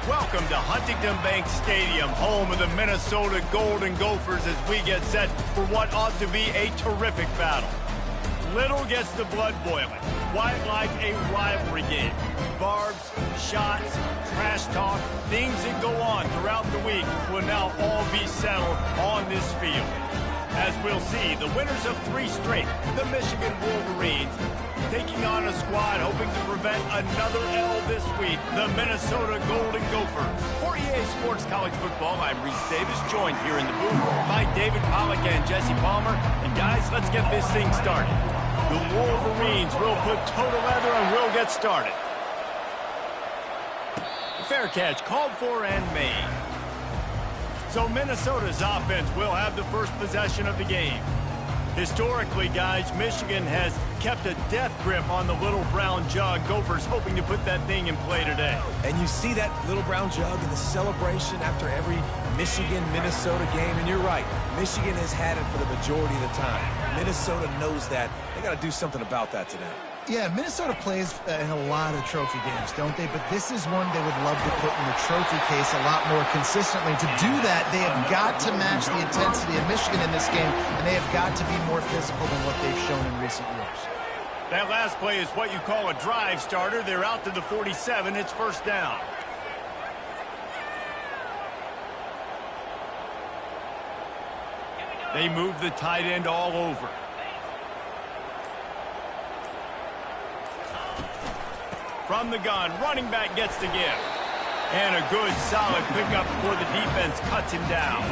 Welcome to Huntington Bank Stadium, home of the Minnesota Golden Gophers, as we get set for what ought to be a terrific battle. Little gets the blood boiling, quite like a rivalry game. Barbs, shots, trash talk, things that go on throughout the week will now all be settled on this field. As we'll see, the winners of 3 straight, the Michigan Wolverines, taking on a squad hoping to prevent another L this week, the Minnesota Golden Gophers. For EA Sports College Football, I'm Reese Davis, joined here in the booth by David Pollack and Jesse Palmer. And guys, let's get this thing started. The Wolverines will put toe to leather and will get started. Fair catch called for and made. So Minnesota's offense will have the first possession of the game. Historically, guys, Michigan has kept a death grip on the little brown jug. Gophers hoping to put that thing in play today. And you see that little brown jug in the celebration after every Michigan-Minnesota game. And you're right, Michigan has had it for the majority of the time. Minnesota knows that. They got to do something about that today. Yeah, Minnesota plays in a lot of trophy games, don't they? But this is one they would love to put in the trophy case a lot more consistently. To do that, they have got to match the intensity of Michigan in this game, and they have got to be more physical than what they've shown in recent years. That last play is what you call a drive starter. They're out to the 47. It's first down. They move the tight end all over. From the gun, running back gets the gift. And a good, solid pickup before the defense cuts him down.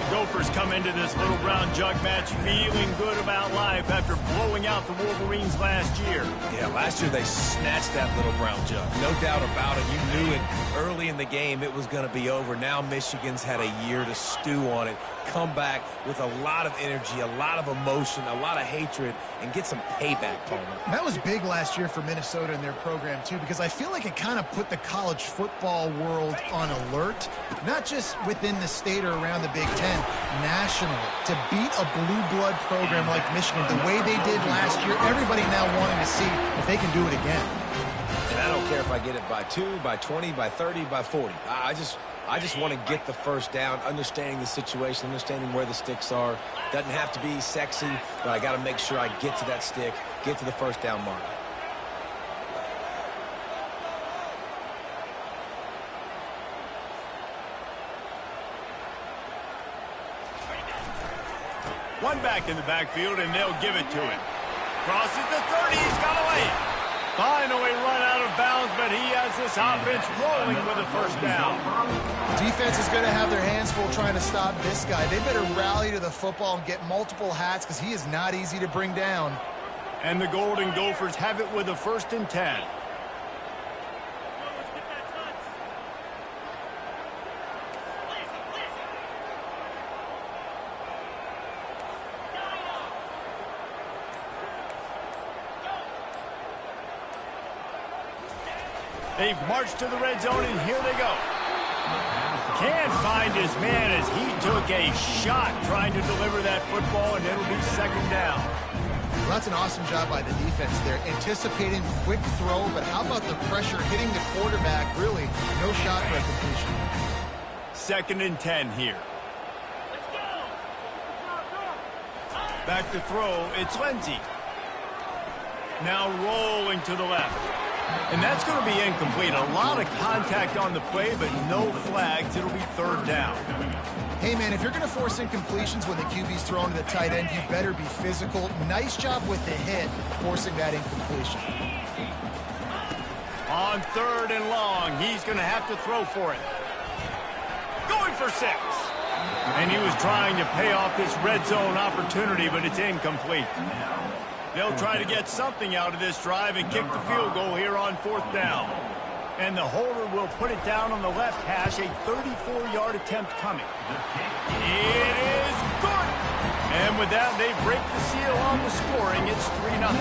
The Gophers come into this little brown jug match feeling good about life after blowing out the Wolverines last year. Yeah, last year they snatched that little brown jug. No doubt about it. You knew it early in the game it was going to be over. Now Michigan's had a year to stew on it. Come back with a lot of energy, a lot of emotion, a lot of hatred, and get some payback, Palmer. That was big last year for Minnesota and their program, too, because I feel like it kind of put the college football world on alert, not just within the state or around the Big Ten, nationally. To beat a blue blood program like Michigan the way they did last year, everybody now wanting to see if they can do it again. And I don't care if I get it by 2, by 20, by 30, by 40. I just want to get the first down, understanding the situation, understanding where the sticks are. Doesn't have to be sexy, but I got to make sure I get to that stick, get to the first down mark. One back in the backfield, and they'll give it to him. Crosses the 30, he's got away. Finally run out of bounds, but he has this offense rolling with a first down. Defense is going to have their hands full trying to stop this guy. They better rally to the football and get multiple hats because he is not easy to bring down. And the Golden Gophers have it with a 1st and 10. They've marched to the red zone, and here they go. Can't find his man as he took a shot trying to deliver that football, and it'll be 2nd down. Well, that's an awesome job by the defense there. Anticipating quick throw, but how about the pressure hitting the quarterback? Really, no shot for a completion. 2nd and 10 here. Back to throw, it's Lindsey. Now rolling to the left. And that's going to be incomplete. A lot of contact on the play, but no flags. It'll be 3rd down. Hey, man, if you're going to force incompletions when the QB's thrown to the tight end, you better be physical. Nice job with the hit, forcing that incompletion. On 3rd and long, he's going to have to throw for it. Going for 6. And he was trying to pay off this red zone opportunity, but it's incomplete. They'll try to get something out of this drive and kick the field goal here on 4th down. And the holder will put it down on the left hash, a 34-yard attempt coming. It is good! And with that, they break the seal on the scoring. It's 3-0.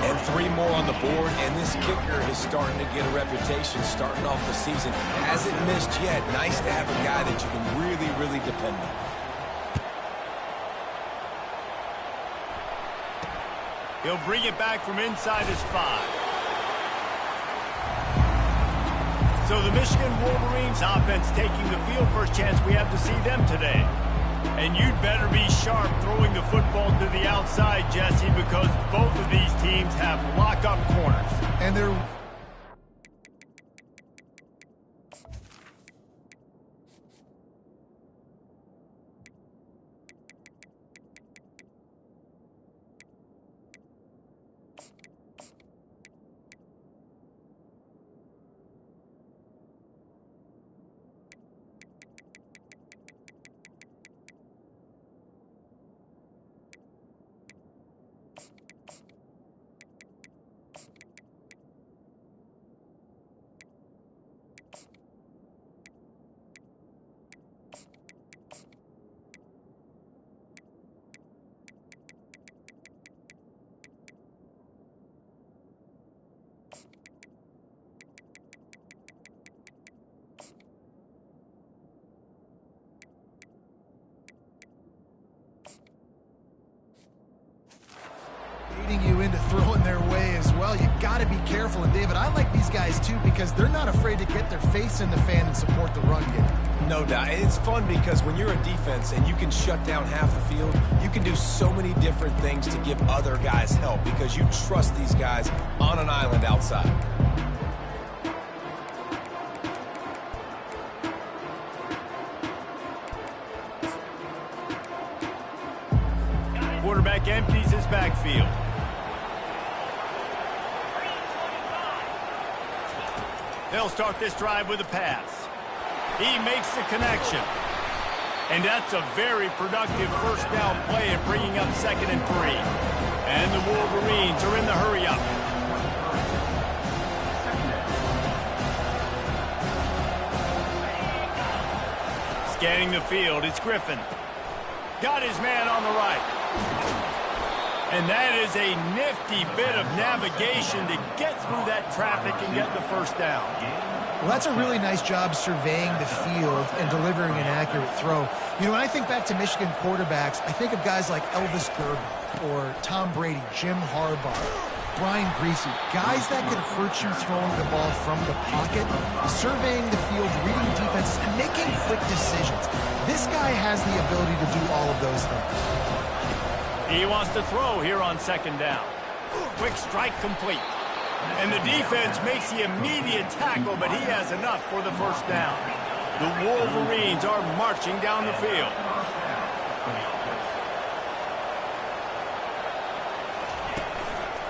And 3 more on the board, and this kicker is starting to get a reputation starting off the season. Hasn't missed yet. Nice to have a guy that you can really, really depend on. He'll bring it back from inside his 5. So the Michigan Wolverines offense taking the field, first chance we have to see them today. And you'd better be sharp throwing the football to the outside, Jesse, because both of these teams have lock-up corners. And they're... you into throwing their way as well. You got to be careful. And David, I like these guys too because they're not afraid to get their face in the fan and support the run game. No doubt. It's fun because when you're a defense and you can shut down half the field, you can do so many different things to give other guys help because you trust these guys on an island outside. Quarterback empties his backfield. They'll start this drive with a pass. He makes the connection. And that's a very productive first down play at bringing up 2nd and 3. And the Wolverines are in the hurry-up. Scanning the field, it's Griffin. Got his man on the right. And that is a nifty bit of navigation to get through that traffic and get the first down. Well, that's a really nice job surveying the field and delivering an accurate throw. You know, when I think back to Michigan quarterbacks, I think of guys like Elvis Gerber or Tom Brady, Jim Harbaugh, Brian Griese, guys that could hurt you throwing the ball from the pocket, surveying the field, reading defenses, and making quick decisions. This guy has the ability to do all of those things. He wants to throw here on 2nd down. Quick strike complete. And the defense makes the immediate tackle, but he has enough for the first down. The Wolverines are marching down the field.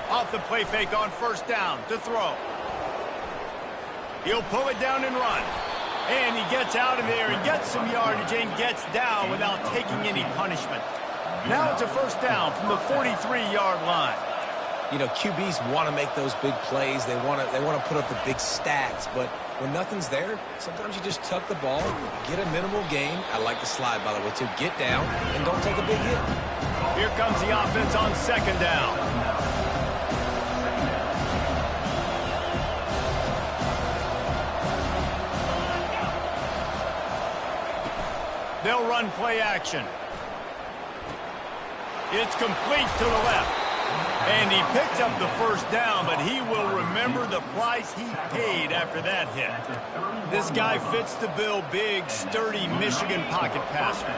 Off the play fake on 1st down to throw. He'll pull it down and run. And he gets out of there and gets some yardage and gets down without taking any punishment. Now it's a 1st down from the 43-yard line. You know, QBs want to make those big plays. They want to put up the big stats. But when nothing's there, sometimes you just tuck the ball, get a minimal gain. I like the slide, by the way, too. Get down and don't take a big hit. Here comes the offense on 2nd down. They'll run play action. It's complete to the left. And he picks up the 1st down, but he will remember the price he paid after that hit. This guy fits the bill, big, sturdy Michigan pocket passer.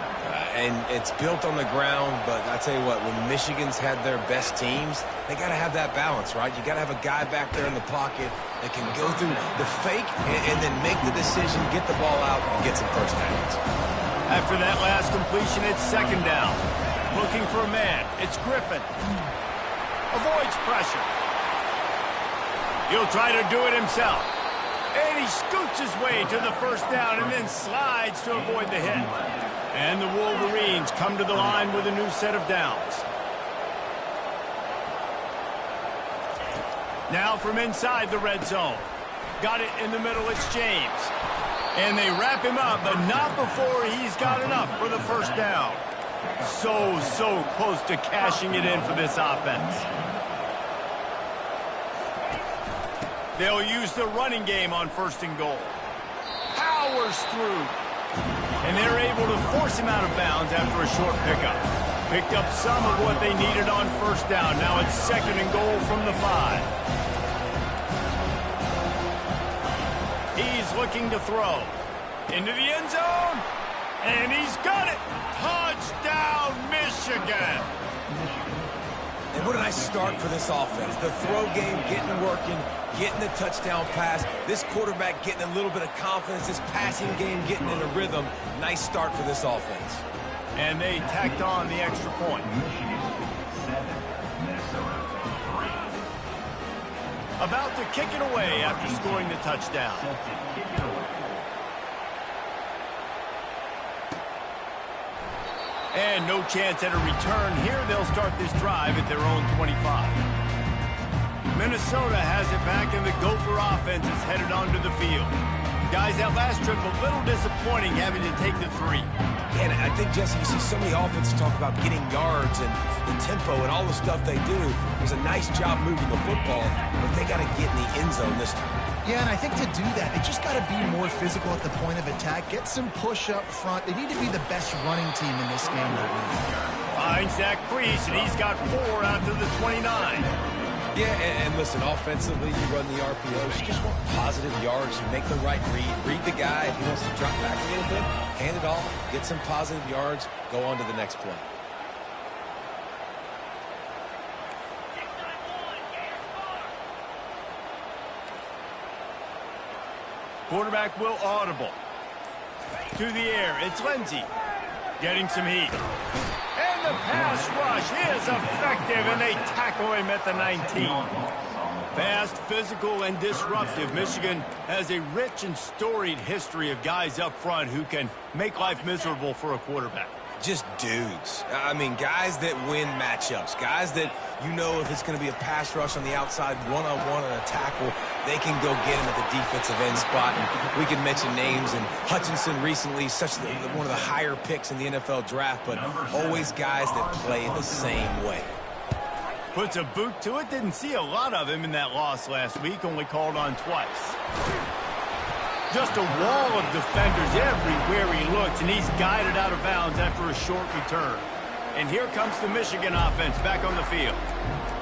And it's built on the ground, but I tell you what, when Michigan's had their best teams, they got to have that balance, right? You got to have a guy back there in the pocket that can go through the fake and then make the decision, get the ball out, and get some first downs. After that last completion, it's 2nd down. Looking for a man. It's Griffin. Avoids pressure. He'll try to do it himself. And he scoots his way to the 1st down and then slides to avoid the hit. And the Wolverines come to the line with a new set of downs. Now from inside the red zone. Got it in the middle, it's James. And they wrap him up, but not before he's got enough for the 1st down. So close to cashing it in for this offense. They'll use the running game on 1st and goal. Powers through. And they're able to force him out of bounds after a short pickup. Picked up some of what they needed on 1st down. Now it's 2nd and goal from the 5. He's looking to throw. Into the end zone. And he's got it. Touchdown, Michigan. And what a nice start for this offense. The throw game getting working, getting the touchdown pass. This quarterback getting a little bit of confidence. This passing game getting in a rhythm. Nice start for this offense. And they tacked on the extra point. About to kick it away after scoring the touchdown. And no chance at a return here. They'll start this drive at their own 25. Minnesota has it back, and the Gopher offense is headed onto the field. Guys, that last trip a little disappointing having to take the 3. Yeah, and I think, Jesse, you see so many offenses talk about getting yards and the tempo and all the stuff they do. It was a nice job moving the football, but they got to get in the end zone this time. Yeah, and I think to do that, they just got to be more physical at the point of attack, get some push up front. They need to be the best running team in this game to win. Finds that crease, and he's got 4 out to the 29. Yeah, and listen, offensively, you run the RPOs. You just want positive yards. You make the right read the guy. If he wants to drop back a little bit, hand it off, get some positive yards, go on to the next play. Quarterback will audible. To the air, it's Lindsey. Getting some heat. And the pass rush is effective, and they tackle him at the 19. Fast, physical, and disruptive. Michigan has a rich and storied history of guys up front who can make life miserable for a quarterback. Just dudes. I mean, guys that win matchups. Guys that, you know, if it's going to be a pass rush on the outside, one-on-one on a tackle, they can go get him at the defensive end spot. And we can mention names. And Hutchinson recently, one of the higher picks in the NFL draft, but always guys that play the same way. Puts a boot to it. Didn't see a lot of him in that loss last week. Only called on twice. Just a wall of defenders everywhere he looks, and he's guided out of bounds after a short return. And here comes the Michigan offense back on the field.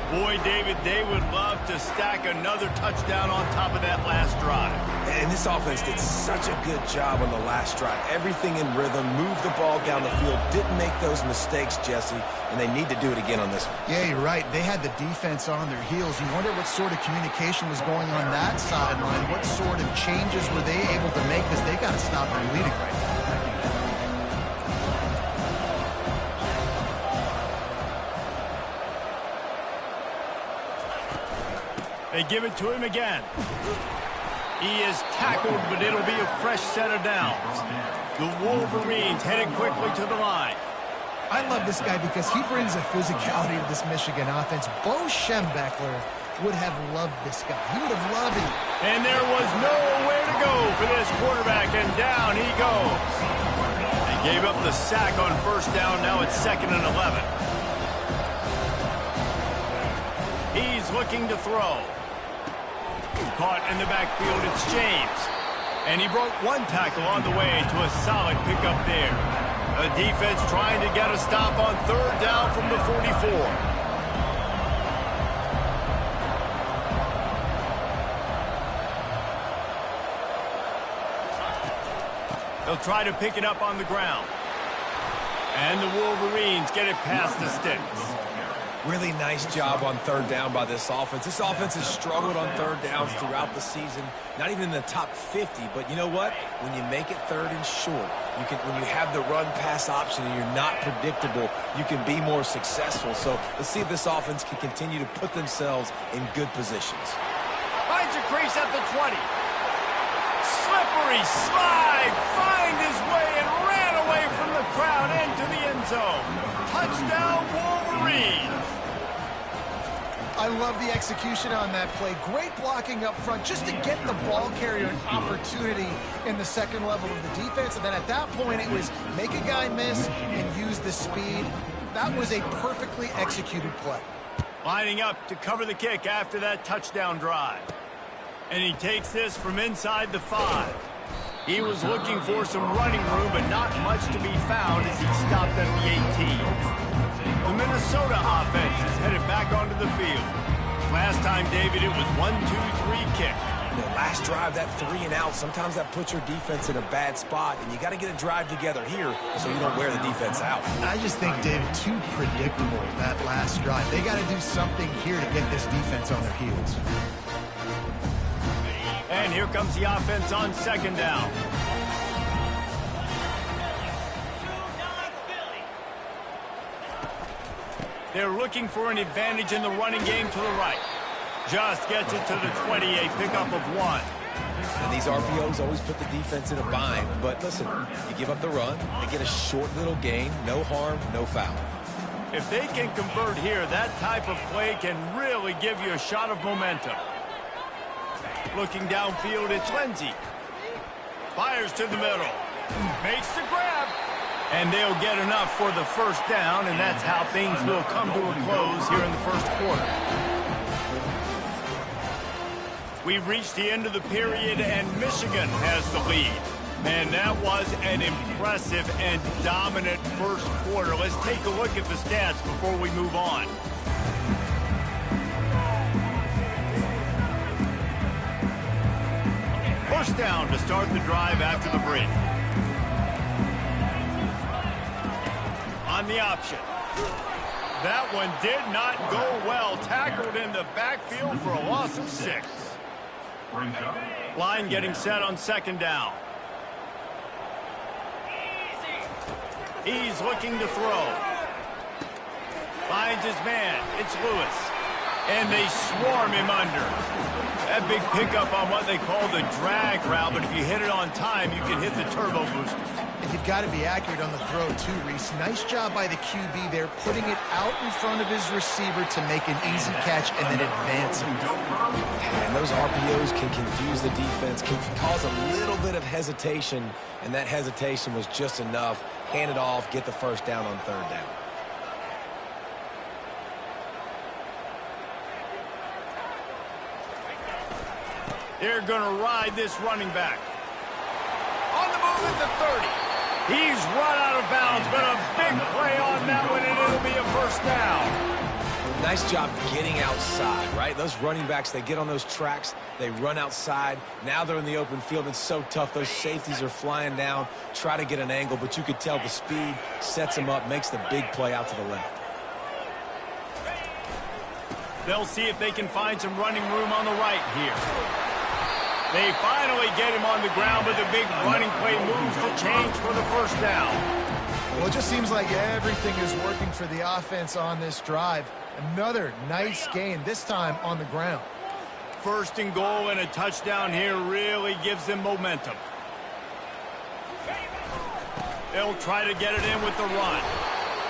Boy, David, they would love to stack another touchdown on top of that last drive. And this offense did such a good job on the last drive. Everything in rhythm, moved the ball down the field, didn't make those mistakes, Jesse, and they need to do it again on this one. Yeah, you're right. They had the defense on their heels. You wonder what sort of communication was going on that sideline. What sort of changes were they able to make, because they got to stop their leading right now. They give it to him again. He is tackled, but it'll be a fresh set of downs. The Wolverines headed quickly to the line. I love this guy because he brings a physicality to this Michigan offense. Bo Schembechler would have loved this guy. He would have loved it. And there was nowhere to go for this quarterback, and down he goes. They gave up the sack on first down. Now it's 2nd and 11. He's looking to throw. Caught in the backfield, it's James. And he broke one tackle on the way to a solid pickup there. The defense trying to get a stop on 3rd down from the 44. They'll try to pick it up on the ground. And the Wolverines get it past the sticks. Really nice job on 3rd down by this offense. This offense has struggled on 3rd downs throughout the season. Not even in the top 50, but you know what? When you make it 3rd and short, when you have the run-pass option and you're not predictable, you can be more successful. So let's see if this offense can continue to put themselves in good positions. Finds a crease at the 20. Slippery slide, find his way and ran away from the crowd into the end zone. Touchdown, Wolverines. I love the execution on that play. Great blocking up front just to get the ball carrier an opportunity in the second level of the defense. And then at that point, it was make a guy miss and use the speed. That was a perfectly executed play. Lining up to cover the kick after that touchdown drive. And he takes this from inside the 5. He was looking for some running room, but not much to be found as he stopped at the 18. The Minnesota offense is headed back onto the field. Last time, David, it was 1-2-3 kick. Last drive, that 3 and out, sometimes that puts your defense in a bad spot, and you got to get a drive together here so you don't wear the defense out. I just think, David, too predictable, that last drive. They got to do something here to get this defense on their heels. And here comes the offense on second down. They're looking for an advantage in the running game to the right. Just gets it to the 28, pickup of 1. And these RPOs always put the defense in a bind. But listen, you give up the run, they get a short little gain, no harm, no foul. If they can convert here, that type of play can really give you a shot of momentum. Looking downfield, it's Lindsey. Fires to the middle. Makes the grab. And they'll get enough for the first down, and that's how things will come to a close here in the first quarter. We've reached the end of the period, and Michigan has the lead. Man, that was an impressive and dominant first quarter. Let's take a look at the stats before we move on. First down to start the drive after the break. On the option. That one did not go well. Tackled in the backfield for a loss of 6. Line getting set on second down. He's looking to throw. Finds his man. It's Lewis. And they swarm him under. That big pickup on what they call the drag route, but if you hit it on time, you can hit the turbo boosters. And you've got to be accurate on the throw, too, Reese. Nice job by the QB there, putting it out in front of his receiver to make an easy catch and then advance him. And those RPOs can confuse the defense, can cause a little bit of hesitation, and that hesitation was just enough. Hand it off, get the first down on third down. They're going to ride this running back. On the move at the 30. He's run out of bounds, but a big play on that one, and it'll be a first down. Nice job getting outside, right? Those running backs, they get on those tracks, they run outside. Now they're in the open field. It's so tough. Those safeties are flying down, try to get an angle, but you could tell the speed sets them up, makes the big play out to the left. They'll see if they can find some running room on the right here. They finally get him on the ground, but the big running play moves the change for the first down. Well, it just seems like everything is working for the offense on this drive. Another nice gain, this time on the ground. First and goal and a touchdown here really gives them momentum. They'll try to get it in with the run.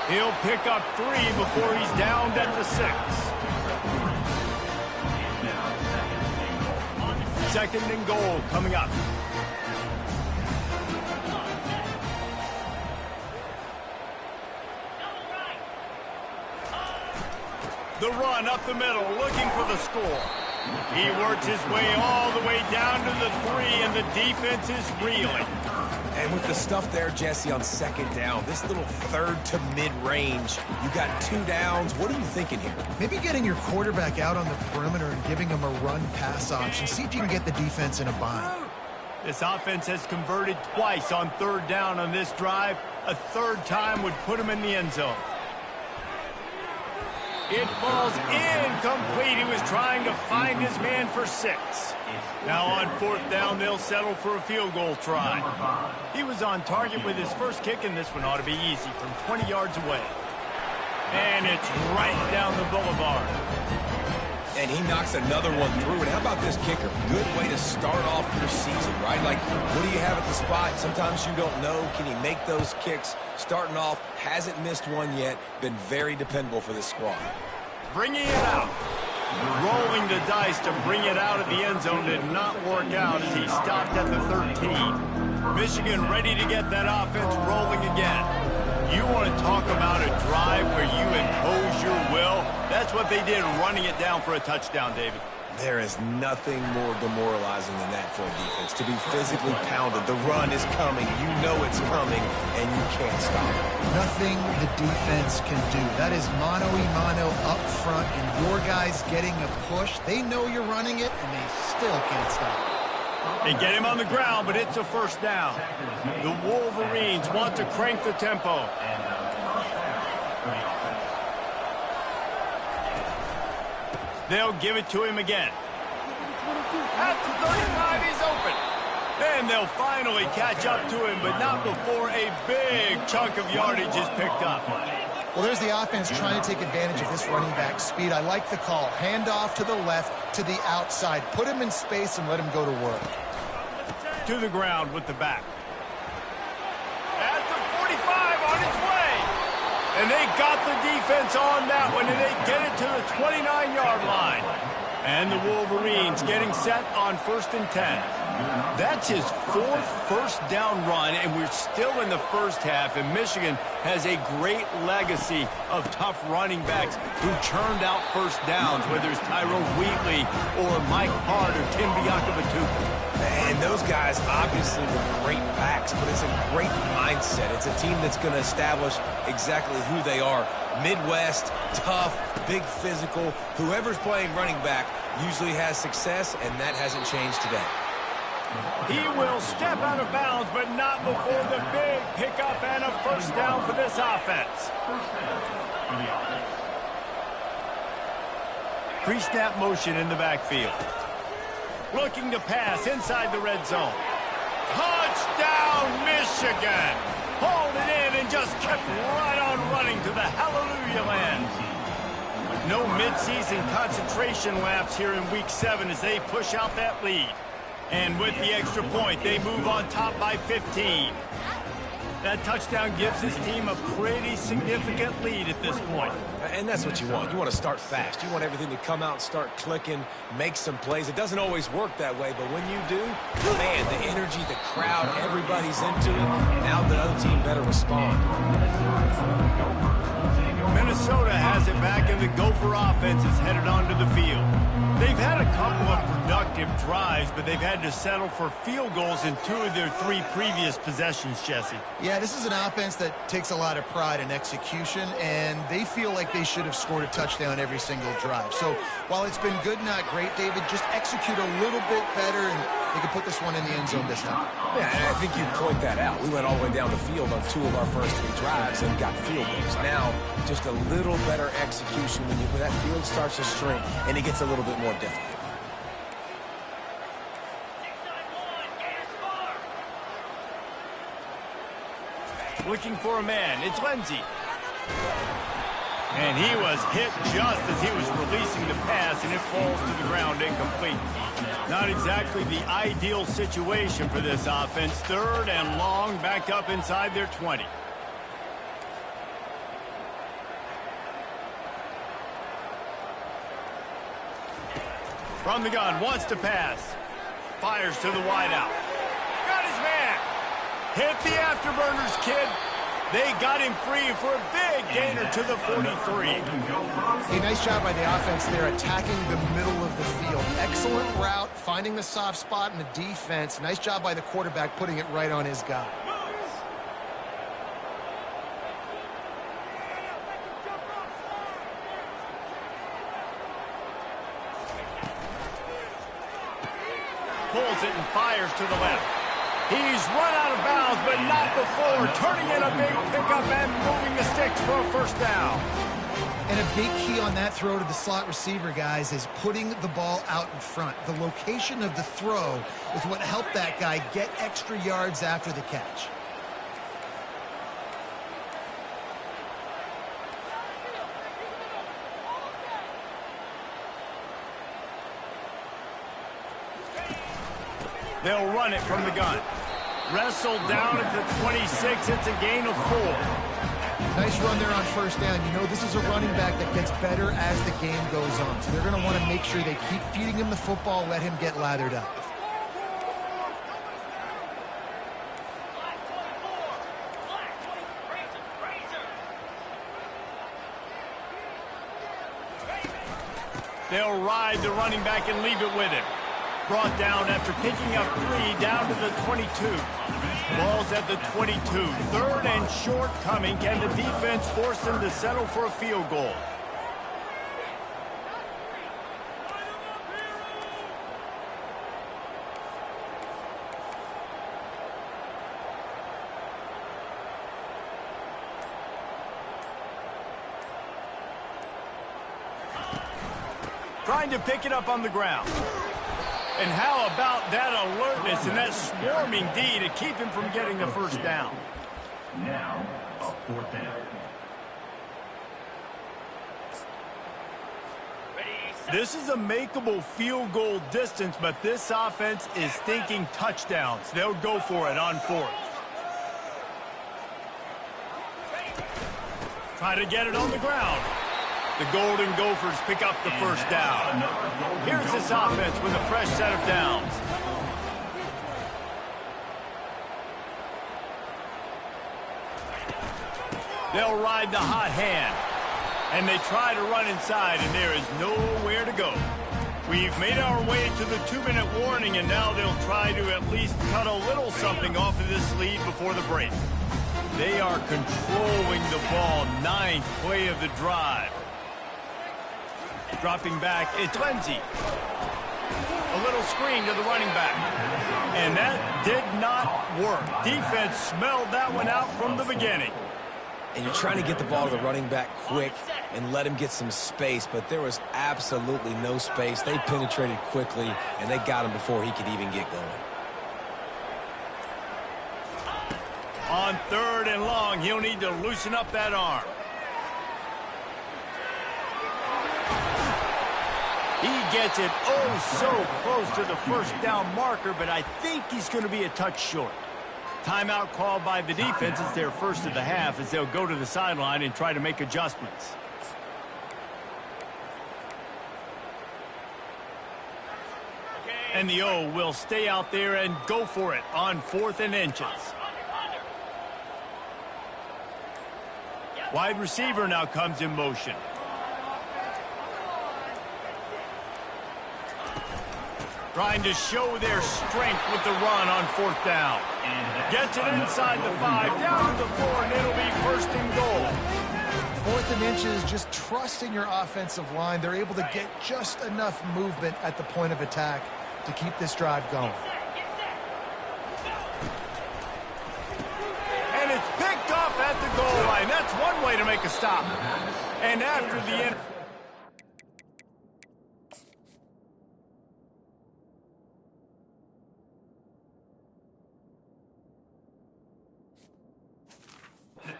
He'll pick up 3 before he's downed at the 6. Second and goal coming up. The run up the middle, looking for the score. He works his way all the way down to the 3, and the defense is reeling. And with the stuff there, Jesse, on second down, this little third to mid-range, you got 2 downs. What are you thinking here? Maybe getting your quarterback out on the perimeter and giving him a run-pass option. See if you can get the defense in a bind. This offense has converted twice on third down on this drive. A third time would put him in the end zone. It falls incomplete. He was trying to find his man for 6. Now on fourth down, they'll settle for a field goal try. He was on target with his first kick, and this one ought to be easy from 20 yards away. And it's right down the boulevard. And he knocks another one through. And how about this kicker? Good way to start off your season, right? Like, what do you have at the spot? Sometimes you don't know. Can he make those kicks? Starting off, hasn't missed one yet. Been very dependable for this squad. Bringing it out. Rolling the dice to bring it out of the end zone did not work out as he stopped at the 13. Michigan ready to get that offense rolling again. You want to talk about a drive where you impose your will? That's what they did running it down for a touchdown, David. There is nothing more demoralizing than that for a defense. To be physically pounded, the run is coming, you know it's coming, and you can't stop it. Nothing the defense can do. That is mano-a-mano up front, and your guys getting a push. They know you're running it, and they still can't stop it. They get him on the ground, but it's a first down. The Wolverines want to crank the tempo. They'll give it to him again. At the 35, he's open. And they'll finally catch up to him, but not before a big chunk of yardage is picked up. Well, there's the offense trying to take advantage of this running back speed. I like the call. Hand off to the left, to the outside. Put him in space and let him go to work. To the ground with the back. At the 45, on its way. And they got the defense on that one, and they get it to the 29-yard line. And the Wolverines getting set on 1st and 10. That's his 4th first down run, and we're still in the first half, and Michigan has a great legacy of tough running backs who churned out first downs, whether it's Tyrone Wheatley or Mike Hart or Tim Biakabatuka. And those guys obviously were great backs, but it's a great mindset. It's a team that's going to establish exactly who they are. Midwest, tough, big physical. Whoever's playing running back usually has success, and that hasn't changed today. He will step out of bounds, but not before the big pickup and a first down for this offense. Pre-snap motion in the backfield. Looking to pass inside the red zone. Touchdown, Michigan! Hauled it in and just kept right on running to the hallelujah land. No midseason concentration laps here in Week 7 as they push out that lead. And with the extra point, they move on top by 15. That touchdown gives his team a pretty significant lead at this point. And that's what you want. You want to start fast. You want everything to come out and start clicking, make some plays. It doesn't always work that way, but when you do, man, the energy, the crowd, everybody's into it. Now the other team better respond. Minnesota has it back, and the Gopher offense is headed onto the field. They've had a couple of productive drives, but they've had to settle for field goals in 2 of their 3 previous possessions, Jesse. Yeah, this is an offense that takes a lot of pride in execution, and they feel like they should have scored a touchdown every single drive. So while it's been good, not great, David, just execute a little bit better, and they can put this one in the end zone this time. Yeah, and I think you point that out. We went all the way down the field on 2 of our first 3 drives and got field goals. Now, just a little better execution when that field starts to shrink and it gets a little bit more difficult. Looking for a man. It's Lindsey. And he was hit just as he was releasing the pass, and it falls to the ground incomplete. Not exactly the ideal situation for this offense. 3rd and long, backed up inside their 20. From the gun, wants to pass. Fires to the wideout. Got his man. Hit the afterburners, kid. They got him free for a big gainer to the 43. A nice job by the offense there, attacking the middle of the field. Excellent route, finding the soft spot in the defense. Nice job by the quarterback, putting it right on his guy. Pulls it and fires to the left. He's run out of bounds, but not before turning in a big pickup and moving the sticks for a first down. And a big key on that throw to the slot receiver, guys, is putting the ball out in front. The location of the throw is what helped that guy get extra yards after the catch. They'll run it from the gun. Wrestled down at the 26. It's a gain of 4. Nice run there on first down. You know, this is a running back that gets better as the game goes on. So they're going to want to make sure they keep feeding him the football, let him get lathered up. They'll ride the running back and leave it with him. Brought down after picking up 3 down to the 22. Ball's at the 22. 3rd and short coming. Can the defense force them to settle for a field goal? Trying to pick it up on the ground. And how about that alertness and that swarming D to keep him from getting the first down? Now, a 4th down. This is a makeable field goal distance, but this offense is thinking touchdowns. They'll go for it on 4th. Try to get it on the ground. The Golden Gophers pick up the first down. Here's this offense with a fresh set of downs. They'll ride the hot hand. And they try to run inside, and there is nowhere to go. We've made our way to the 2-minute warning, and now they'll try to at least cut a little something off of this lead before the break. They are controlling the ball. 9th play of the drive. Dropping back, it's Lindsey. A little screen to the running back. And that did not work. Defense smelled that one out from the beginning. And you're trying to get the ball to the running back quick and let him get some space, but there was absolutely no space. They penetrated quickly, and they got him before he could even get going. On 3rd and long, he'll need to loosen up that arm. He gets it so close to the first down marker, but I think he's going to be a touch short. Timeout called by the defense. It's their first of the half as they'll go to the sideline and try to make adjustments. And the O will stay out there and go for it on 4th and inches. Wide receiver now comes in motion. Trying to show their strength with the run on 4th down. Gets it inside the 5, down to the 4, and it'll be 1st and goal. 4th and inches, just trusting your offensive line. They're able to get just enough movement at the point of attack to keep this drive going. And it's picked off at the goal line. That's one way to make a stop. And after the end.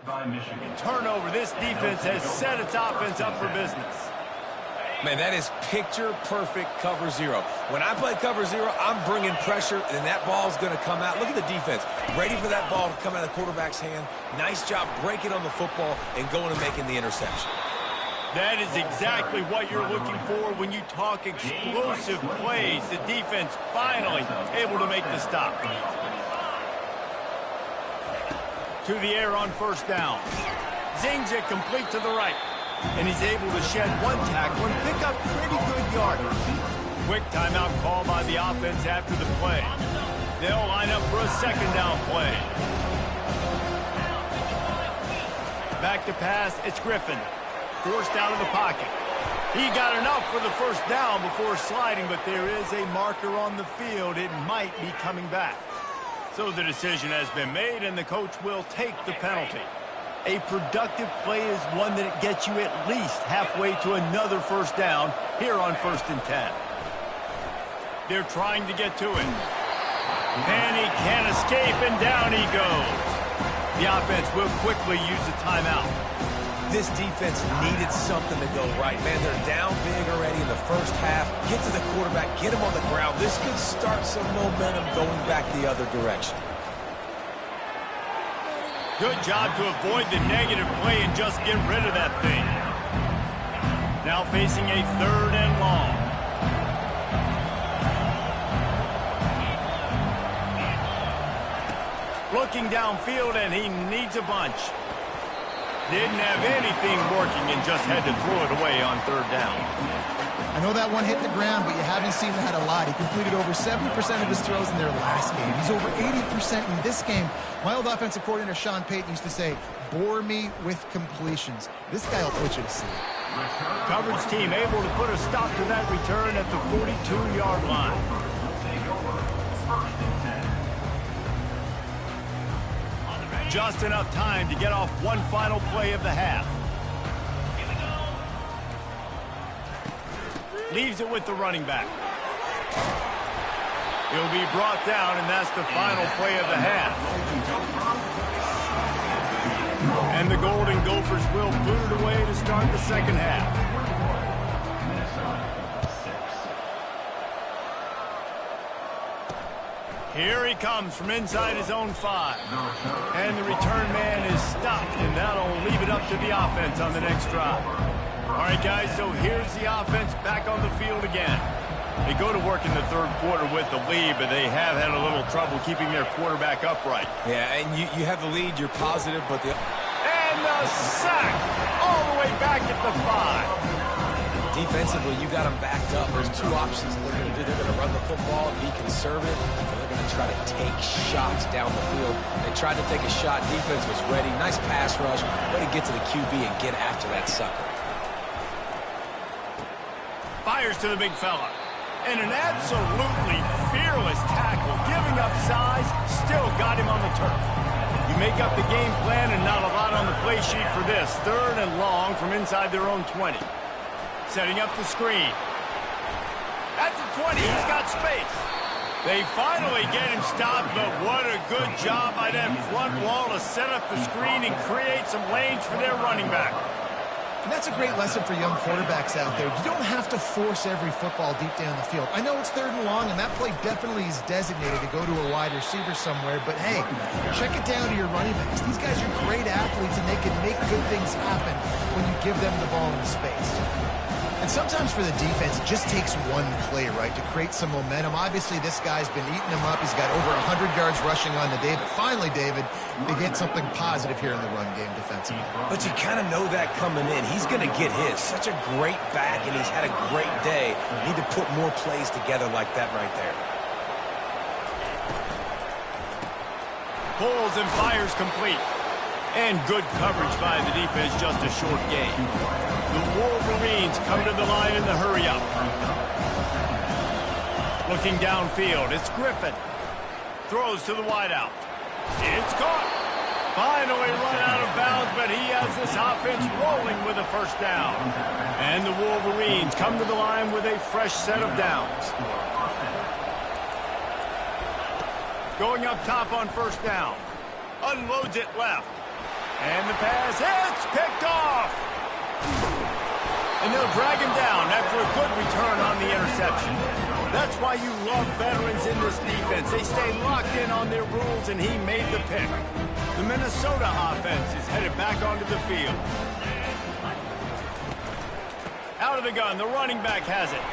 By Michigan. Turnover. This defense has set its offense up for business. Man, that is picture-perfect cover 0. When I play cover 0, I'm bringing pressure, and that ball's going to come out. Look at the defense. Ready for that ball to come out of the quarterback's hand. Nice job breaking on the football and going and making the interception. That is exactly what you're looking for when you talk explosive plays. The defense finally able to make the stop. To the air on 1st down. Zings it complete to the right. And he's able to shed one tackle and pick up pretty good yardage. Quick timeout call by the offense after the play. They'll line up for a 2nd down play. Back to pass, it's Griffin. Forced out of the pocket. He got enough for the 1st down before sliding, but there is a marker on the field. It might be coming back. So the decision has been made, and the coach will take the penalty. A productive play is one that gets you at least halfway to another 1st down here on 1st and 10. They're trying to get to it. And he can't escape, and down he goes. The offense will quickly use a timeout. This defense needed something to go right. Man, they're down big already in the 1st half. Get to the quarterback, get him on the ground. This could start some momentum going back the other direction. Good job to avoid the negative play and just get rid of that thing. Now facing a 3rd and long. Looking downfield, and he needs a bunch. Didn't have anything working and just had to throw it away on 3rd down. I know that one hit the ground, but you haven't seen that a lot. He completed over 70% of his throws in their last game. He's over 80% in this game. My old offensive coordinator, Sean Payton, used to say, bore me with completions. This guy will put you to sleep. Coverage team able to put a stop to that return at the 42-yard line. Just enough time to get off one final play of the half. Leaves it with the running back. He'll be brought down, and that's the final play of the half. And the Golden Gophers will boot it away to start the second half. Here he comes from inside his own 5. And the return man is stopped, and that'll leave it up to the offense on the next drive. All right, guys, so here's the offense back on the field again. They go to work in the third quarter with the lead, but they have had a little trouble keeping their quarterback upright. Yeah, and you have the lead, you're positive, but the... And the sack all the way back at the 5. Defensively, you got them backed up. There's two options they're going to do. They're going to run the football and be conservative, or they're going to try to take shots down the field. They tried to take a shot. Defense was ready. Nice pass rush. Way to get to the QB and get after that sucker. Fires to the big fella. And an absolutely fearless tackle. Giving up size, still got him on the turf. You make up the game plan and not a lot on the play sheet for this. 3rd and long from inside their own 20. Setting up the screen. That's a 20. He's got space. They finally get him stopped, but what a good job by that front wall to set up the screen and create some lanes for their running back. And that's a great lesson for young quarterbacks out there. You don't have to force every football deep down the field. I know it's 3rd and long, and that play definitely is designated to go to a wide receiver somewhere, but hey, check it down to your running backs. These guys are great athletes, and they can make good things happen when you give them the ball in space. And sometimes for the defense, it just takes one play, right, to create some momentum. Obviously, this guy's been eating them up. He's got over 100 yards rushing on the day. But finally, David, they get something positive here in the run game defensively. But you kind of know that coming in. He's going to get his. Such a great back, and he's had a great day. Need to put more plays together like that right there. Pulls and fires complete. And good coverage by the defense, just a short gain. The Wolverines come to the line in the hurry-up. Looking downfield, it's Griffin. Throws to the wideout. It's caught. Finally run out of bounds, but he has this offense rolling with a first down. And the Wolverines come to the line with a fresh set of downs. Going up top on first down. Unloads it left. And the pass hits, picked off. And they'll drag him down after a good return on the interception. That's why you love veterans in this defense. They stay locked in on their rules, and he made the pick. The Minnesota offense is headed back onto the field. Out of the gun, the running back has it.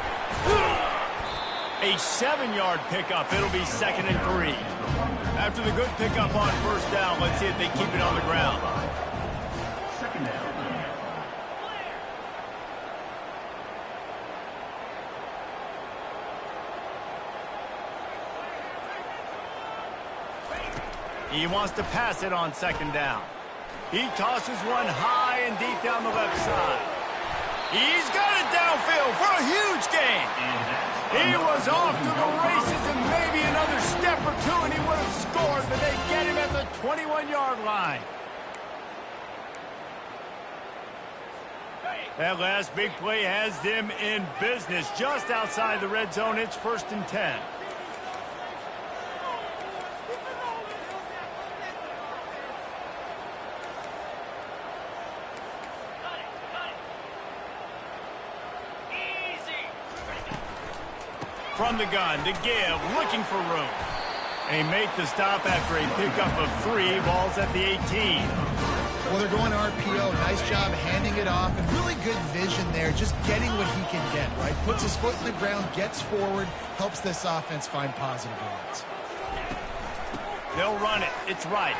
A 7-yard pickup. It'll be 2nd and 3. After the good pickup on first down, let's see if they keep it on the ground. Second down. He wants to pass it on 2nd down. He tosses one high and deep down the left side. He's got it downfield for a huge gain. He was off to the races and maybe another step or two and he would have scored, but they get him at the 21-yard line. That last big play has them in business just outside the red zone. It's 1st and 10. From the gun to give, looking for room. They make the stop after a pickup of 3. Ball's at the 18. Well, they're going RPO. Nice job handing it off, and really good vision there, just getting what he can get, right? Puts his foot in the ground, gets forward, helps this offense find positive yards. They'll run it. It's right.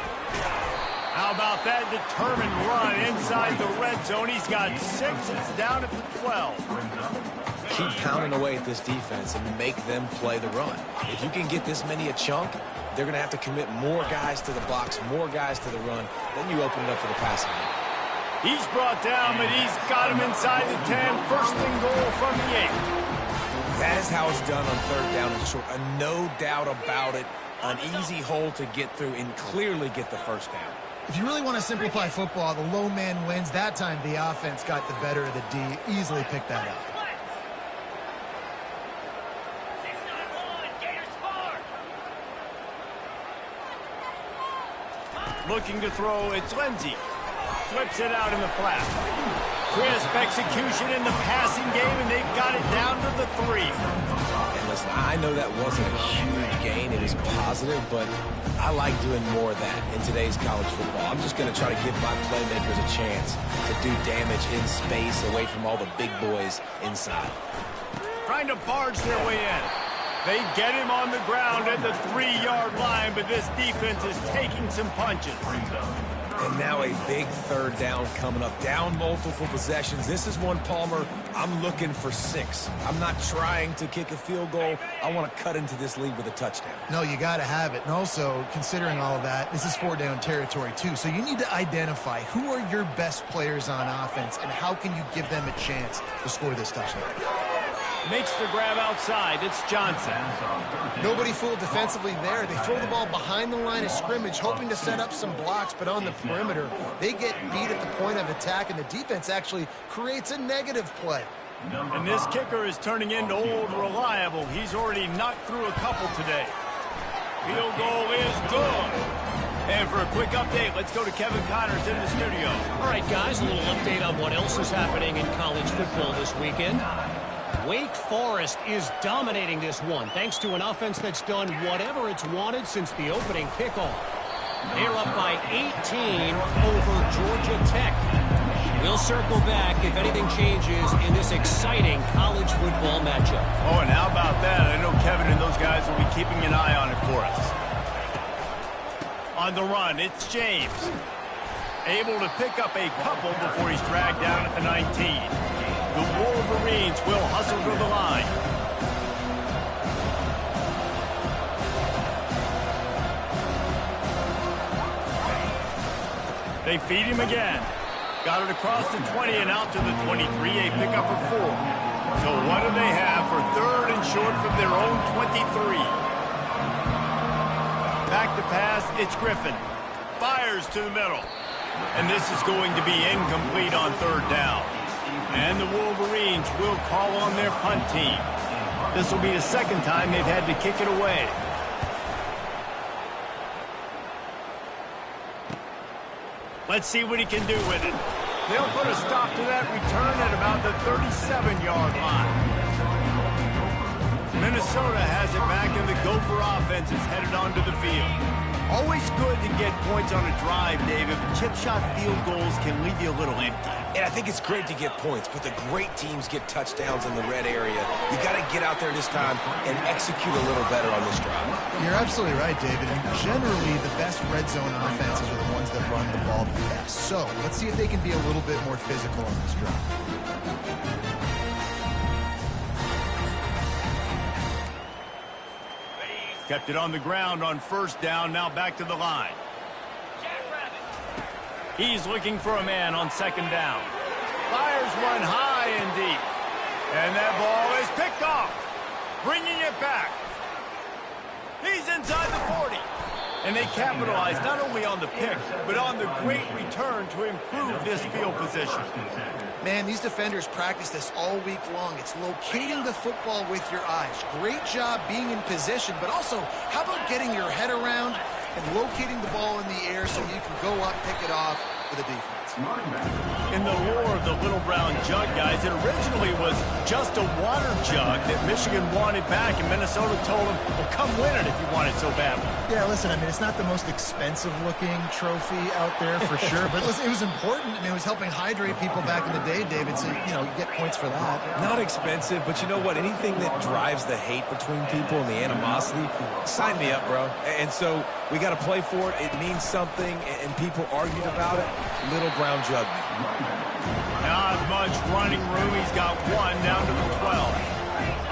How about that determined run inside the red zone? He's got 6. It's down at the 12. keep pounding away at this defense and make them play the run. If you can get this many a chunk, they're going to have to commit more guys to the box, more guys to the run. Then you open it up for the passing game. He's brought down, but he's got him inside the 10. First and goal from the 8. That is how it's done on third down and short. No doubt about it. An easy hole to get through and clearly get the first down. If you really want to simplify football, the low man wins. That time the offense got the better of the D. Easily picked that up. Looking to throw, it's Lindsey. Flips it out in the flat. Crisp execution in the passing game, and they've got it down to the 3. And listen, I know that wasn't a huge gain. It was positive, but I like doing more of that in today's college football. I'm just going to try to give my playmakers a chance to do damage in space away from all the big boys inside. Trying to barge their way in. They get him on the ground at the 3-yard line, but this defense is taking some punches. And now a big third down coming up. Down multiple possessions. This is one, Palmer, I'm looking for 6. I'm not trying to kick a field goal. I want to cut into this lead with a touchdown. No, you got to have it. And also, considering all of that, this is 4-down territory too. So you need to identify who are your best players on offense and how can you give them a chance to score this touchdown. Makes the grab outside. It's Johnson. Nobody fooled defensively there. They throw the ball behind the line of scrimmage, hoping to set up some blocks, but on the perimeter, they get beat at the point of attack, and the defense actually creates a negative play. And this kicker is turning into old reliable. He's already knocked through a couple today. Field goal is good. And for a quick update, let's go to Kevin Connors in the studio. All right, guys, a little update on what else is happening in college football this weekend. Wake Forest is dominating this one, thanks to an offense that's done whatever it's wanted since the opening kickoff. They're up by 18 over Georgia Tech. We'll circle back if anything changes in this exciting college football matchup. Oh, and how about that? I know Kevin and those guys will be keeping an eye on it for us. On the run, it's James. Able to pick up a couple before he's dragged down at the 19. The Wolverines will hustle to the line. They feed him again. Got it across the 20 and out to the 23, a pickup of 4. So what do they have for third and short from their own 23? Back to pass, it's Griffin. Fires to the middle. And this is going to be incomplete on third down. And the Wolverines will call on their punt team. This will be the second time they've had to kick it away. Let's see what he can do with it. They'll put a stop to that return at about the 37-yard line. Minnesota has it back, and the Gopher offense is headed onto the field. Always good to get points on a drive, David, but chip shot field goals can leave you a little empty. And I think it's great to get points, but the great teams get touchdowns in the red area. You got to get out there this time and execute a little better on this drive. You're absolutely right, David. And generally, the best red zone offenses are the ones that run the ball the best. So let's see if they can be a little bit more physical on this drive. Kept it on the ground on first down, now back to the line. He's looking for a man on second down. Fires one high and deep. And that ball is picked off. Bringing it back. He's inside the 40. And they capitalize not only on the pick, but on the great return to improve this field position. Man, these defenders practice this all week long. It's locating the football with your eyes. Great job being in position, but also, how about getting your head around and locating the ball in the air so you can go up, pick it off for the defense. In the lore of the little brown jug, guys, it originally was just a water jug that Michigan wanted back, and Minnesota told them, well, come win it if you want it so badly. Yeah, listen, I mean, it's not the most expensive-looking trophy out there for sure, but listen, it was important, and it was helping hydrate people back in the day, David, so, you know, you get points for that. Not expensive, but you know what? Anything that drives the hate between people and the animosity, sign me up, bro. And so we got to play for it. It means something, and people argued about it. little brown jug. Not much running room. He's got one down to the 12.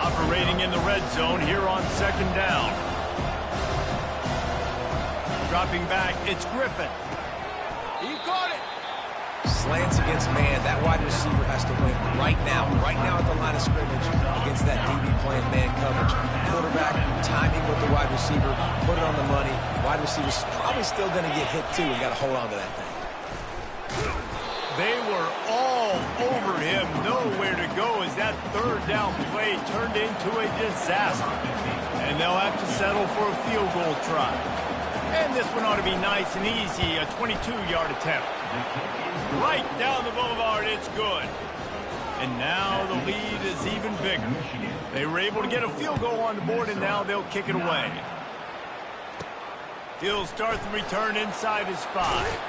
Operating in the red zone here on second down. Dropping back, it's Griffin. He caught it. Slants against man. That wide receiver has to win right now at the line of scrimmage against that DB playing man coverage. Quarterback timing with the wide receiver, put it on the money. Wide receiver's probably still going to get hit too. We got to hold on to that thing. They were all over him, nowhere to go as that third down play turned into a disaster. And they'll have to settle for a field goal try. And this one ought to be nice and easy, a 22-yard attempt. Right down the boulevard, it's good. And now the lead is even bigger. They were able to get a field goal on the board, and now they'll kick it away. He'll start the return inside his 5.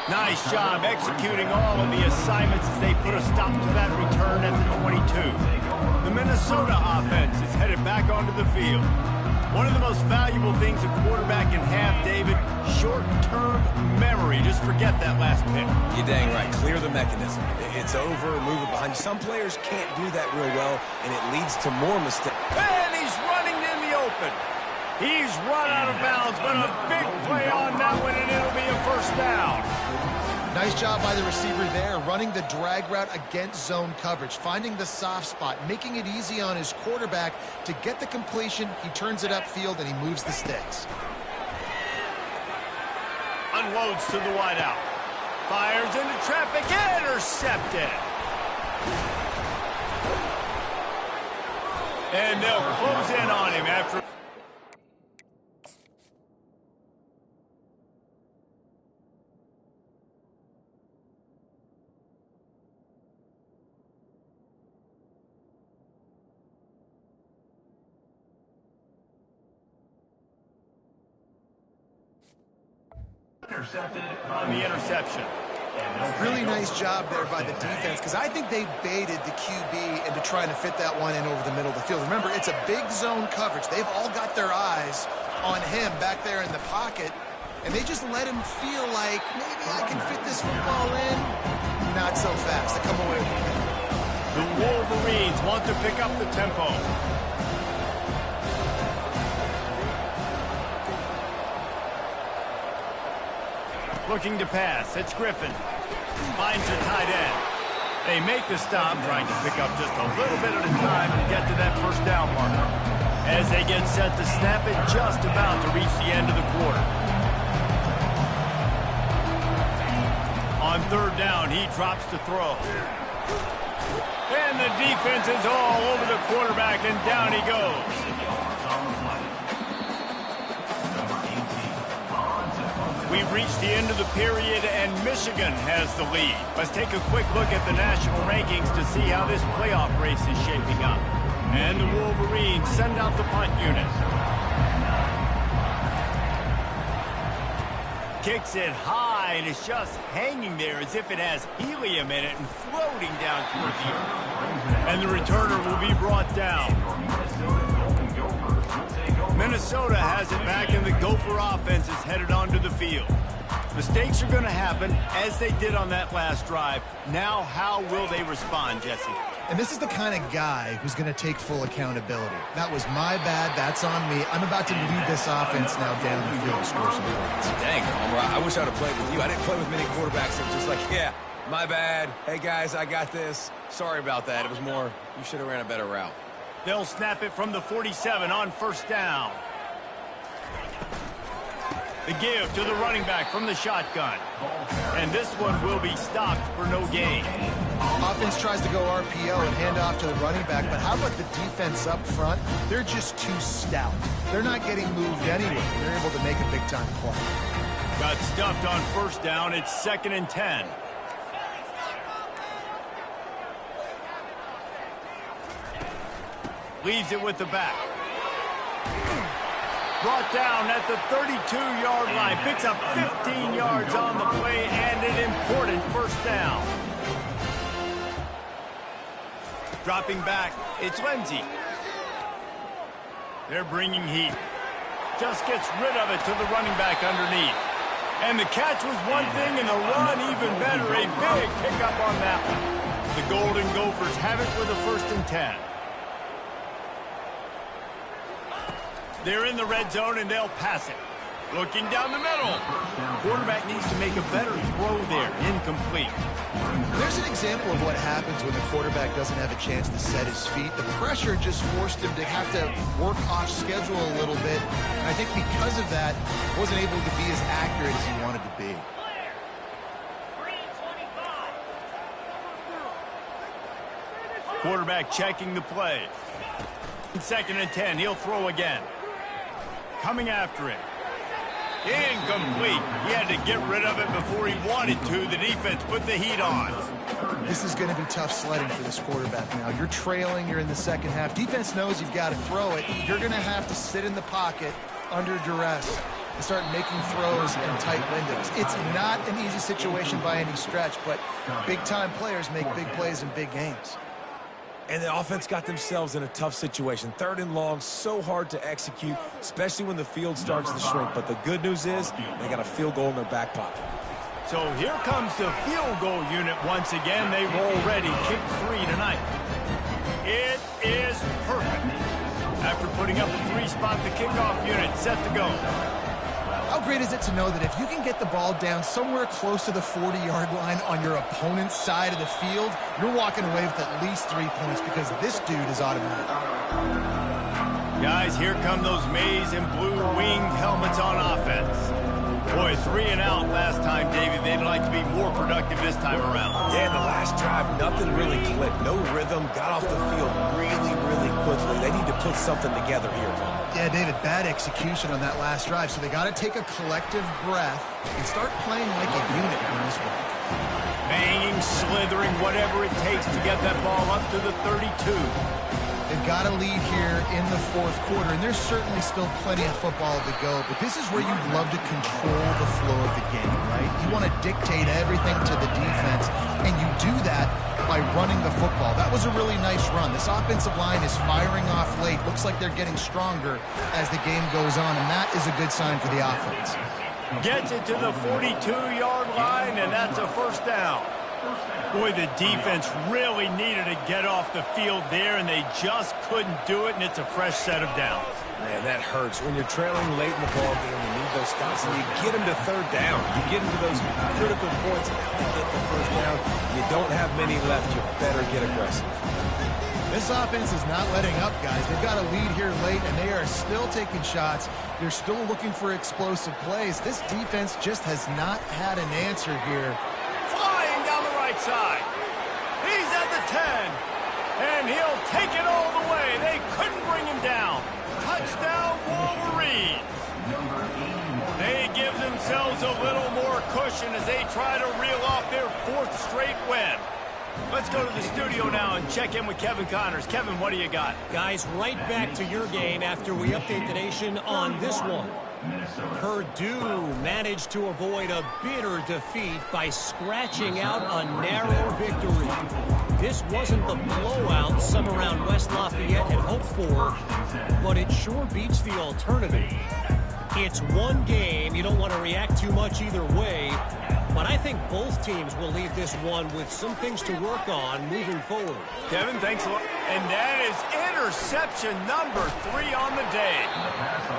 Nice job executing all of the assignments as they put a stop to that return at the 22. The Minnesota offense is headed back onto the field. One of the most valuable things a quarterback can have, David, short-term memory. Just forget that last pick. You're dang right. Clear the mechanism. It's over, move it behind you. Some players can't do that real well, and it leads to more mistakes. And he's running in the open. He's run out of bounds, but a big play on that one, and it'll be a first down. Nice job by the receiver there, running the drag route against zone coverage, finding the soft spot, making it easy on his quarterback to get the completion. He turns it upfield, and he moves the sticks. Unloads to the wideout. Fires into traffic, intercepted. And they'll close in on him after... Intercepted on the interception. Really nice job there by the defense, because I think they baited the QB into trying to fit that one in over the middle of the field. Remember, it's a big zone coverage. They've all got their eyes on him back there in the pocket, and they just let him feel like, maybe I can fit this football in. Not so fast. They come away with it. The Wolverines want to pick up the tempo. Looking to pass. It's Griffin. Finds a tight end. They make the stop, trying to pick up just a little bit at a time to get to that first down marker. As they get set to snap it, just about to reach the end of the quarter. On third down, he drops to throw. And the defense is all over the quarterback, and down he goes. We've reached the end of the period, and Michigan has the lead. Let's take a quick look at the national rankings to see how this playoff race is shaping up. And the Wolverines send out the punt unit. Kicks it high, and it's just hanging there as if it has helium in it and floating down toward the earth. And the returner will be brought down. Minnesota has it back, and the Gopher offense is headed onto the field. Mistakes are going to happen, as they did on that last drive. Now, how will they respond, Jesse? And this is the kind of guy who's going to take full accountability. That was my bad. That's on me. I'm about to lead this offense now down the field to score some points. Dang, Homer, I wish I would have played with you. I didn't play with many quarterbacks that were just like, yeah, my bad. Hey, guys, I got this. Sorry about that. It was more, you should have ran a better route. They'll snap it from the 47 on first down. The give to the running back from the shotgun. And this one will be stopped for no gain. Offense tries to go RPO and hand off to the running back, but how about the defense up front? They're just too stout. They're not getting moved anyway. They're able to make a big-time play. Got stuffed on first down. It's 2nd and 10. Leaves it with the back. Brought down at the 32-yard line. Picks up 15 yards on the play and an important first down. Dropping back, it's Lindsey. They're bringing heat. Just gets rid of it to the running back underneath. And the catch was one thing, and the run even better. A big pickup on that one. The Golden Gophers have it with a 1st and 10. They're in the red zone, and they'll pass it. Looking down the middle. Quarterback needs to make a better throw there. Incomplete. There's an example of what happens when the quarterback doesn't have a chance to set his feet. The pressure just forced him to have to work off schedule a little bit. And I think because of that, wasn't able to be as accurate as he wanted to be. Quarterback checking the play. 2nd and 10. He'll throw again. Coming after it. Incomplete. He had to get rid of it before he wanted to. The defense put the heat on. This is going to be tough sledding for this quarterback now. You're trailing. You're in the second half. Defense knows you've got to throw it. You're going to have to sit in the pocket under duress and start making throws in tight windows. It's not an easy situation by any stretch, but big-time players make big plays in big games. And the offense got themselves in a tough situation. 3rd and long, so hard to execute, especially when the field starts to shrink. But the good news is they got a field goal in their back pocket. So here comes the field goal unit once again. They roll ready. Kick 3 tonight. It is perfect. After putting up a 3-spot, the kickoff unit set to go. How great is it to know that if you can get the ball down somewhere close to the 40-yard line on your opponent's side of the field, you're walking away with at least 3 points because this dude is automatic. Guys, here come those maize and blue winged helmets on offense. Boy, 3 and out last time, David. They'd like to be more productive this time around. Yeah, the last drive, nothing really clicked. No rhythm, got off the field really quickly. They need to put something together here, Tom. Yeah, David, bad execution on that last drive, so they got to take a collective breath and start playing like a unit on this one. Banging, slithering, whatever it takes to get that ball up to the 32. They've got a lead here in the 4th quarter, and there's certainly still plenty of football to go, but this is where you'd love to control the flow of the game, right? You want to dictate everything to the defense, and you do that by running the football. That was a really nice run. This offensive line is firing off late. Looks like they're getting stronger as the game goes on, and that is a good sign for the offense. Gets it to the 42-yard line, and that's a 1st down. Boy, the defense really needed to get off the field there, and they just couldn't do it, and it's a fresh set of downs. Man, that hurts. When you're trailing late in the ball game, you need those stops, and you get them to 3rd down. You get them to those critical points, and you get the 1st down. You don't have many left. You better get aggressive. This offense is not letting up, guys. They've got a lead here late, and they are still taking shots. They're still looking for explosive plays. This defense just has not had an answer here. Flying down the right side. He's at the 10, and he'll take it all the way. They couldn't bring him down. Touchdown, Wolverines. They give themselves a little more cushion as they try to reel off their 4th straight win. Let's go to the studio now and check in with Kevin Connors. Kevin, what do you got? Guys, right back to your game after we update the nation on this one. Purdue managed to avoid a bitter defeat by scratching out a narrow victory. This wasn't the blowout some around West Lafayette had hoped for, but it sure beats the alternative. It's one game. You don't want to react too much either way, but I think both teams will leave this one with some things to work on moving forward. Kevin, thanks a lot. And that is interception number 3 on the day.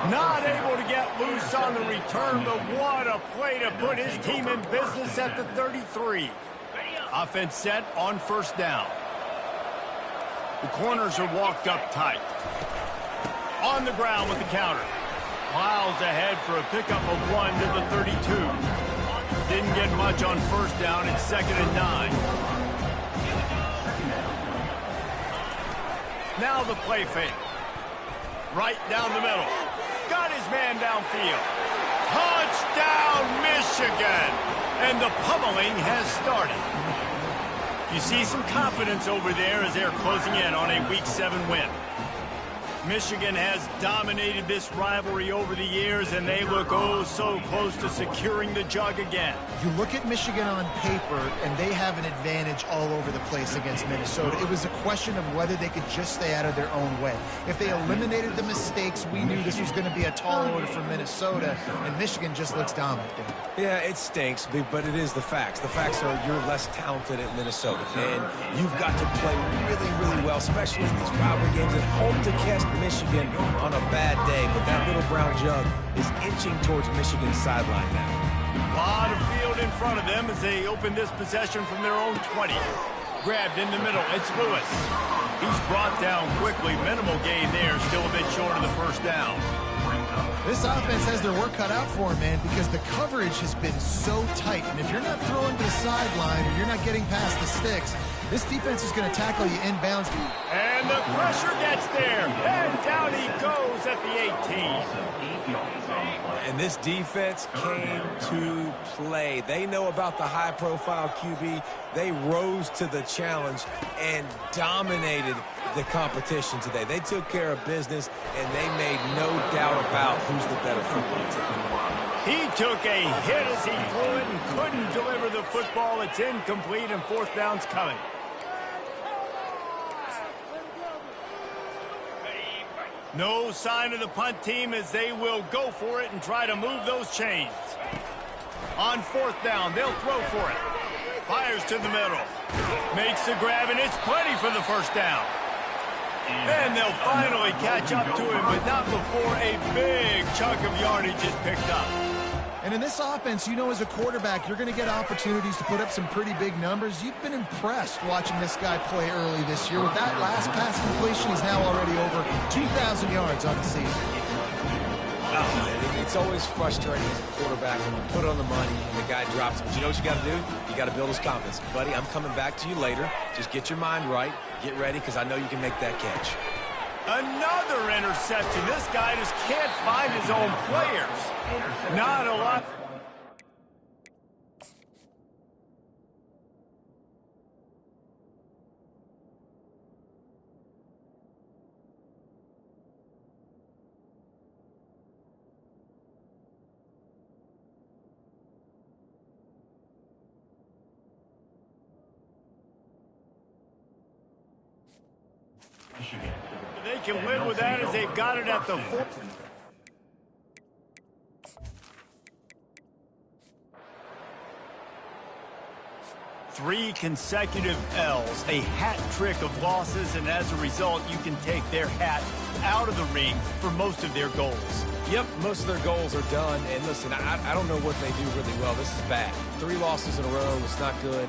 Not able to get loose on the return, but what a play to put his team in business at the 33. Offense set on 1st down. The corners are walked up tight. On the ground with the counter. Miles ahead for a pickup of 1 to the 32. Didn't get much on 1st down. It's 2nd and 9. Now the play fake. Right down the middle. Got his man downfield. Touchdown, Michigan! And the pummeling has started. You see some confidence over there as they're closing in on a Week 7 win. Michigan has dominated this rivalry over the years, and they look oh so close to securing the jug again. You look at Michigan on paper, and they have an advantage all over the place against Minnesota. It was a question of whether they could just stay out of their own way. If they eliminated the mistakes, we knew this was going to be a tall order for Minnesota, and Michigan just looks dominant. Yeah, it stinks, but it is the facts. The facts are you're less talented at Minnesota, and you've got to play really, really well, especially in these rivalry games at home to cast Michigan on a bad day. But that little brown jug is inching towards Michigan's sideline now. A lot of field in front of them as they open this possession from their own 20. Grabbed in the middle, it's Lewis. He's brought down quickly. Minimal gain there, still a bit short of the first down. This offense has their work cut out for them, man, because the coverage has been so tight. And if you're not throwing to the sideline or you're not getting past the sticks, this defense is going to tackle you inbounds. And the pressure gets there. And down he goes at the 18. And this defense came to play. They know about the high-profile QB. They rose to the challenge and dominated the competition today. They took care of business, and they made no doubt about who's the better football team. He took a hit as he threw it and couldn't deliver the football. It's incomplete, and fourth down's coming. No sign of the punt team as they will go for it and try to move those chains. On fourth down, they'll throw for it. Fires to the middle. Makes the grab, and it's plenty for the first down. And they'll finally catch up to him, but not before a big chunk of yardage is picked up. And in this offense, you know, as a quarterback, you're going to get opportunities to put up some pretty big numbers. You've been impressed watching this guy play early this year. With that last pass completion, he's now already over 2,000 yards on the season. Oh, it's always frustrating as a quarterback when you put on the money and the guy drops it. But you know what you got to do? You got to build his confidence. Buddy, I'm coming back to you later. Just get your mind right. Get ready, because I know you can make that catch. Another interception. This guy just can't find his own players. Not a lot. They can win with that as they've got it at the 4. Three consecutive L's, a hat trick of losses, and as a result, you can take their hat out of the ring for most of their goals. Yep, most of their goals are done. And listen, I don't know what they do really well. This is bad. 3 losses in a row. It's not good.